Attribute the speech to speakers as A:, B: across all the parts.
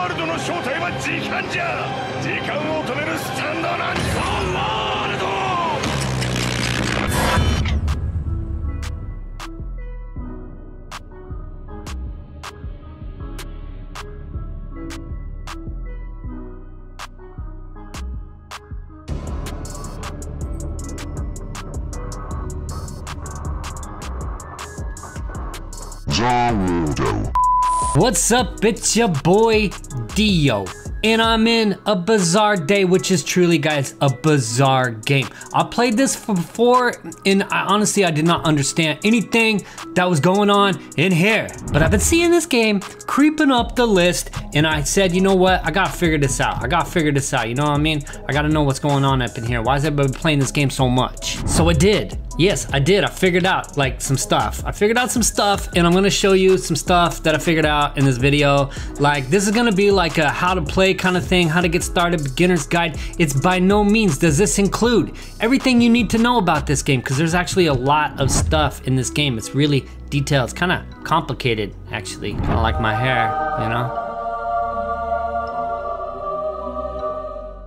A: ールドの正体は時間じゃ。時間を止めるスタンドなんじゃ。ワールド。
B: What's up? It's your boy Dio, and I'm in a bizarre day, which is truly, guys, a bizarre game. I played this before, and honestly, I did not understand anything that was going on in here. But I've been seeing this game creeping up the list, and I said, you know what? I gotta figure this out. You know what I mean? I gotta know what's going on up in here. Why has everybody playing this game so much? So I did. Yes, I did. I figured out like some stuff. And I'm gonna show you some stuff that I figured out in this video. Like, this is gonna be like a how to play kind of thing, how to get started, beginner's guide. It's by no means does this include everything you need to know about this game, because there's actually a lot of stuff in this game. It's really detailed. It's kind of complicated, actually. Kind of like my hair, you know?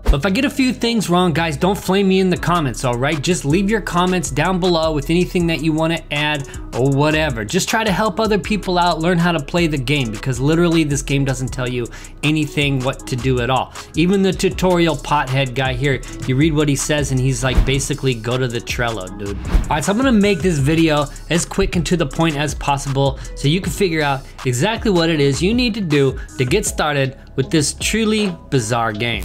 B: But if I get a few things wrong, guys, don't flame me in the comments, all right? Just leave your comments down below with anything that you want to add or whatever. Just try to help other people out, learn how to play the game, because literally this game doesn't tell you anything what to do at all. Even the tutorial pothead guy here, you read what he says and he's like, basically go to the Trello, dude. All right, so I'm gonna make this video as quick and to the point as possible so you can figure out exactly what it is you need to do to get started with this truly bizarre game.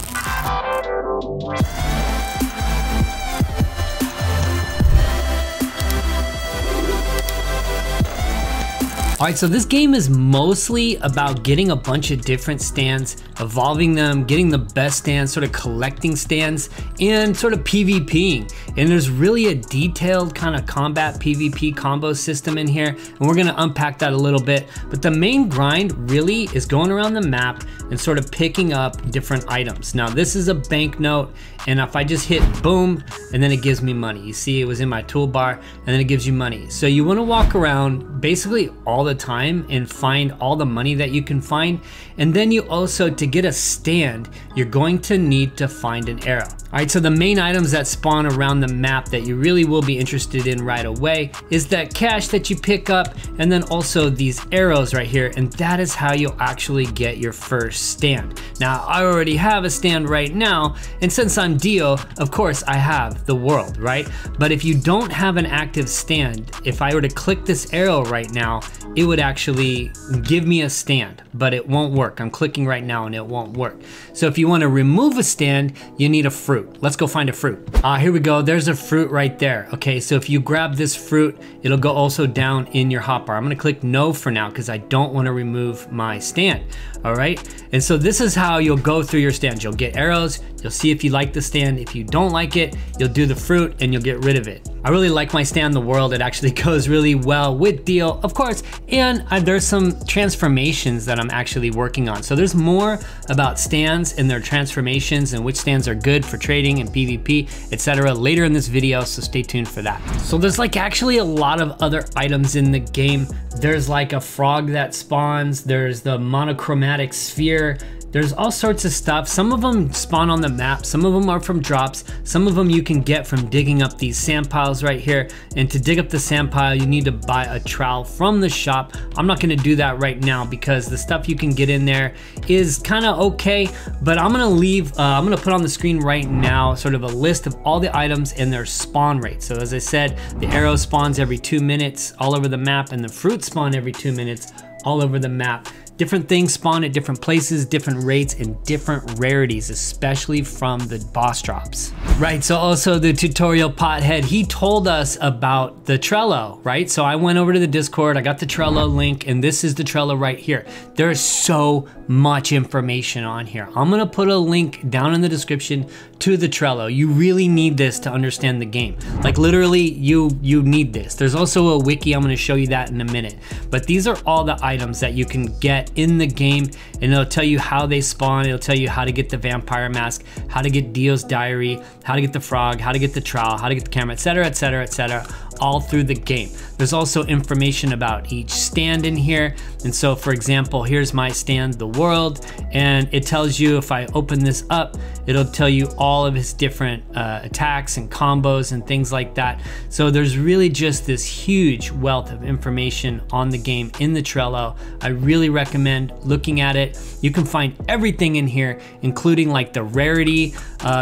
B: All right, so this game is mostly about getting a bunch of different stands, evolving them, getting the best stands, sort of collecting stands, and sort of PvPing. And there's really a detailed kind of combat PvP combo system in here, and we're gonna unpack that a little bit. But the main grind really is going around the map and sort of picking up different items. Now, this is a banknote, and if I just hit boom, and then it gives me money. You see, it was in my toolbar, and then it gives you money. So you wanna walk around basically all the time and find all the money that you can find. And then you also, to get a stand, you're going to need to find an arrow. All right, so the main items that spawn around the map that you really will be interested in right away is that cash that you pick up, and then also these arrows right here, and that is how you'll actually get your first stand. Now, I already have a stand right now, and since I'm Dio, of course I have the world, right? But if you don't have an active stand, if I were to click this arrow right now, it would actually give me a stand, but it won't work. I'm clicking right now and it won't work. So if you want to remove a stand, you need a fruit. Let's go find a fruit. Here we go, there's a fruit right there. Okay, so if you grab this fruit, it'll go also down in your hotbar. I'm gonna click no for now because I don't want to remove my stand. All right, and so this is how you'll go through your stands. You'll get arrows, you'll see if you like the stand. If you don't like it, you'll do the fruit and you'll get rid of it. I really like my stand, the world. It actually goes really well with Dio, of course, and there's some transformations that I'm actually working on. So there's more about stands and their transformations and which stands are good for trading and PvP, etc. later in this video, so stay tuned for that. So there's like actually a lot of other items in the game. There's like a frog that spawns, there's the monochromatic sphere, there's all sorts of stuff. Some of them spawn on the map, some of them are from drops, some of them you can get from digging up these sand piles right here. And to dig up the sand pile, you need to buy a trowel from the shop. I'm not gonna do that right now because the stuff you can get in there is kind of okay, but I'm gonna put on the screen right now sort of a list of all the items and their spawn rate. So as I said, the arrow spawns every 2 minutes all over the map, and the fruit spawn every 2 minutes all over the map. Different things spawn at different places, different rates, and different rarities, especially from the boss drops. Right, so also the tutorial pothead, he told us about the Trello, right? So I went over to the Discord, I got the Trello link, and this is the Trello right here. There's so much information on here. I'm gonna put a link down in the description to the Trello. You really need this to understand the game. Like literally, you need this. There's also a wiki, I'm gonna show you that in a minute. But these are all the items that you can get in the game, and it'll tell you how they spawn, it'll tell you how to get the vampire mask, how to get Dio's diary, how to get the frog, how to get the trowel, how to get the camera, etc, etc, etc. all through the game. There's also information about each stand in here. And so for example, here's my stand, the world, and it tells you if I open this up, it'll tell you all of his different attacks and combos and things like that. So there's really just this huge wealth of information on the game in the Trello. I really recommend looking at it. You can find everything in here, including like the rarity.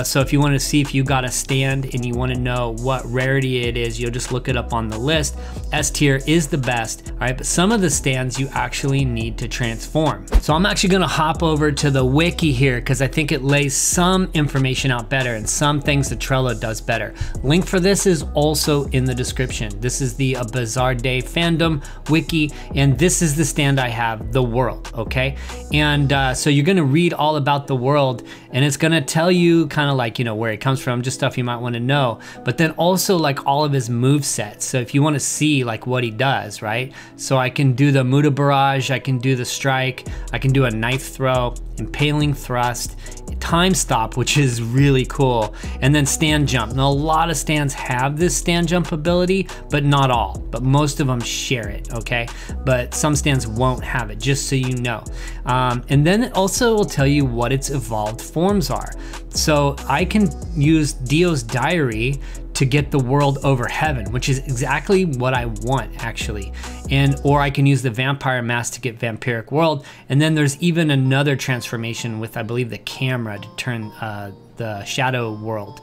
B: So if you want to see if you got a stand and you want to know what rarity it is, you'll just look it up on the list. S tier is the best, all right? But some of the stands you actually need to transform. So I'm actually gonna hop over to the wiki here because I think it lays some information out better and some things that Trello does better. Link for this is also in the description. This is the A Bizarre Day fandom wiki, and this is the stand I have, the world, okay? And so you're gonna read all about the world, and it's gonna tell you kind of like, you know, where it comes from, just stuff you might wanna know, but then also like all of his move sets. So if you wanna see like what he does, right? So I can do the Muda Barrage, I can do the strike, I can do a knife throw, impaling thrust, time stop, which is really cool, and then stand jump. Now a lot of stands have this stand jump ability, but not all, but most of them share it, okay? But some stands won't have it, just so you know. And then it also will tell you what its evolved forms are. So I can use Dio's Diary to get the world over heaven, which is exactly what I want actually. Or I can use the vampire mask to get vampiric world. And then there's even another transformation with, I believe, the camera to turn the shadow world.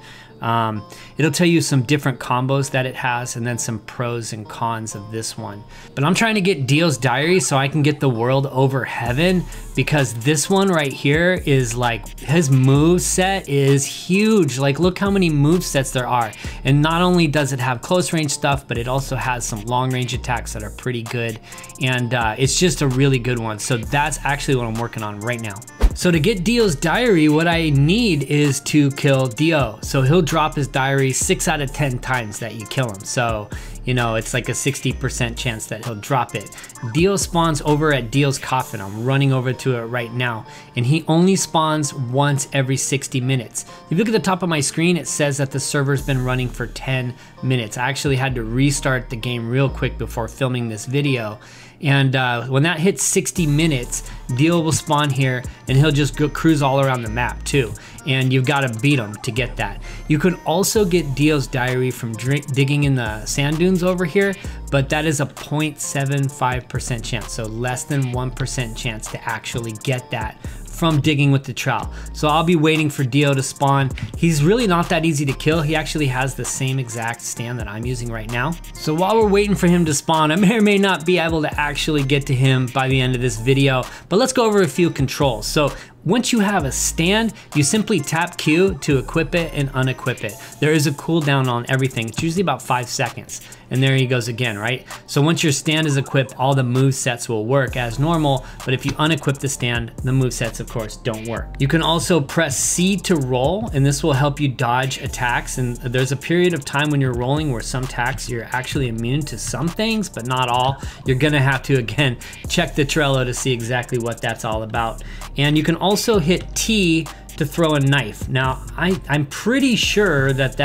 B: It'll tell you some different combos that it has and then some pros and cons of this one. But I'm trying to get Dio's Diary so I can get the world over heaven, because this one right here is like, his move set is huge. Like look how many move sets there are. And not only does it have close range stuff, but it also has some long range attacks that are pretty good. And it's just a really good one. So that's actually what I'm working on right now. So to get Dio's Diary, what I need is to kill Dio. So he'll drop his diary 6 out of 10 times that you kill him. So, you know, it's like a 60% chance that he'll drop it. Dio spawns over at Dio's coffin. I'm running over to it right now. And he only spawns once every 60 minutes. If you look at the top of my screen, it says that the server's been running for 10 minutes. I actually had to restart the game real quick before filming this video. And when that hits 60 minutes, Dio will spawn here and he'll just go cruise all around the map too. And you've got to beat him to get that. You can also get Dio's Diary from digging in the sand dunes over here, but that is a 0.75% chance, so less than 1% chance to actually get that from digging with the trowel. So I'll be waiting for Dio to spawn. He's really not that easy to kill. He actually has the same exact stand that I'm using right now. So while we're waiting for him to spawn, I may or may not be able to actually get to him by the end of this video, but let's go over a few controls. So once you have a stand, you simply tap Q to equip it and unequip it. There is a cooldown on everything. It's usually about 5 seconds. And there he goes again, right? So once your stand is equipped, all the move sets will work as normal, but if you unequip the stand, the move sets, of course, don't work. You can also press C to roll, and this will help you dodge attacks. And there's a period of time when you're rolling where some attacks you're actually immune to some things, but not all. You're gonna have to, again, check the Trello to see exactly what that's all about. And you can also hit T to throw a knife. Now, I'm pretty sure that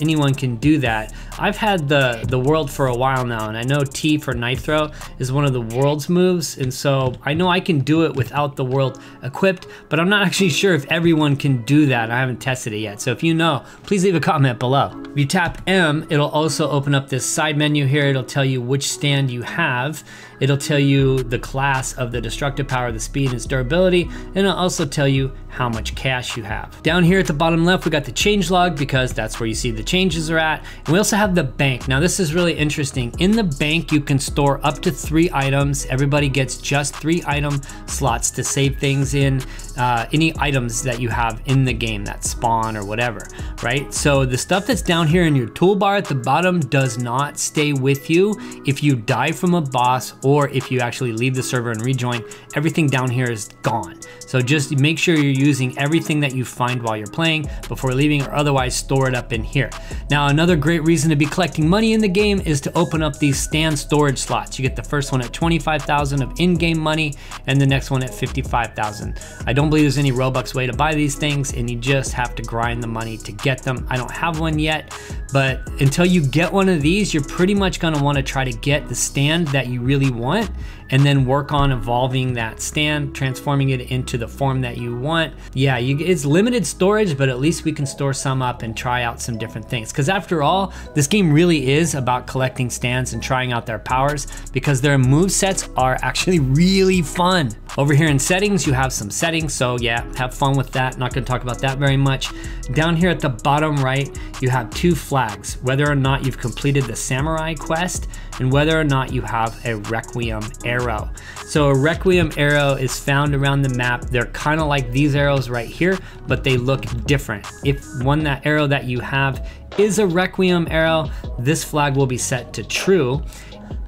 B: anyone can do that. I've had the world for a while now, and I know T for knife throw is one of the world's moves, and so I know I can do it without the world equipped, but I'm not actually sure if everyone can do that. I haven't tested it yet, so if you know, please leave a comment below. If you tap M, it'll also open up this side menu here. It'll tell you which stand you have. It'll tell you the class of the destructive power, the speed, and its durability, and it'll also tell you how much cash you have. Down here at the bottom left, we got the change log because that's where you see the changes are at. And we also have the bank. Now this is really interesting. In the bank, you can store up to 3 items. Everybody gets just 3 item slots to save things in, any items that you have in the game that spawn or whatever, right? So the stuff that's down here in your toolbar at the bottom does not stay with you. If you die from a boss or if you actually leave the server and rejoin, everything down here is gone. So just make sure you're using everything everything that you find while you're playing before leaving, or otherwise store it up in here. Now, another great reason to be collecting money in the game is to open up these stand storage slots. You get the first one at 25,000 of in-game money and the next one at 55,000. I don't believe there's any Robux way to buy these things, and you just have to grind the money to get them. I don't have one yet, but until you get one of these, you're pretty much gonna wanna try to get the stand that you really want, and then work on evolving that stand, transforming it into the form that you want. Yeah, it's limited storage, but at least we can store some up and try out some different things. Because after all, this game really is about collecting stands and trying out their powers, because their move sets are actually really fun. Over here in settings, you have some settings, so yeah, have fun with that. Not gonna talk about that very much. Down here at the bottom right, you have 2 flags, whether or not you've completed the samurai quest and whether or not you have a requiem arrow. So a requiem arrow is found around the map. They're kind of like these arrows right here, but they look different. If that arrow that you have is a requiem arrow, this flag will be set to true.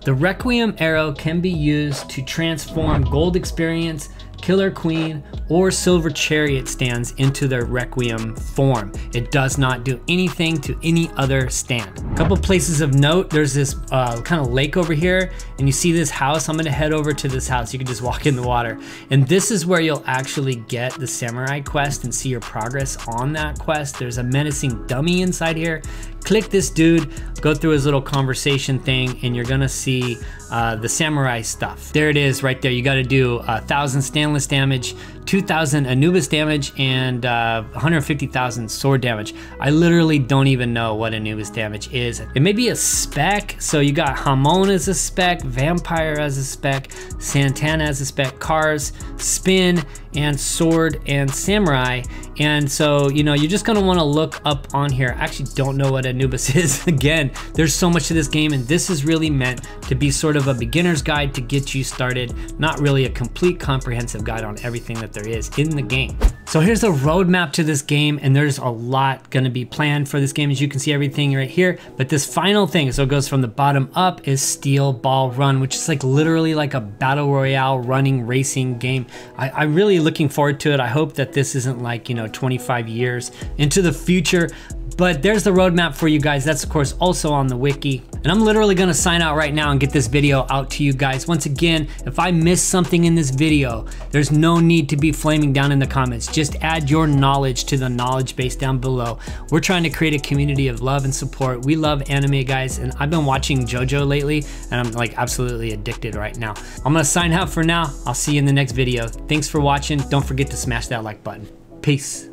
B: The requiem arrow can be used to transform gold experience, killer queen, or silver chariot stands into their requiem form. It does not do anything to any other stand. A couple places of note, there's this kind of lake over here, and you see this house. I'm gonna head over to this house. You can just walk in the water. And this is where you'll actually get the samurai quest and see your progress on that quest. There's a menacing dummy inside here. Click this dude, go through his little conversation thing, and you're gonna see the samurai stuff. There it is right there. You gotta do 1,000 stainless damage, 2,000 Anubis damage, and 150,000 sword damage. I literally don't even know what Anubis damage is. It may be a spec, so you got Hamon as a spec, Vampire as a spec, Santana as a spec, Cars, Spin, and Sword, and Samurai. And so, you're just gonna wanna look up on here. I actually don't know what Anubis is. Again, there's so much to this game, and this is really meant to be sort of a beginner's guide to get you started, not really a complete comprehensive guide on everything that there is in the game. So here's the roadmap to this game, and there's a lot gonna be planned for this game. As you can see, everything right here, but this final thing, so it goes from the bottom up, is Steel Ball Run, which is like literally like a battle royale running racing game. I'm really looking forward to it. I hope that this isn't like, 25 years into the future, but there's the roadmap for you guys. That's of course also on the wiki. And I'm literally gonna sign out right now and get this video out to you guys. Once again, if I missed something in this video, there's no need to be flaming down in the comments. Just add your knowledge to the knowledge base down below. We're trying to create a community of love and support. We love anime, guys, and I've been watching JoJo lately, and I'm like absolutely addicted right now. I'm gonna sign out for now. I'll see you in the next video. Thanks for watching. Don't forget to smash that like button. Peace.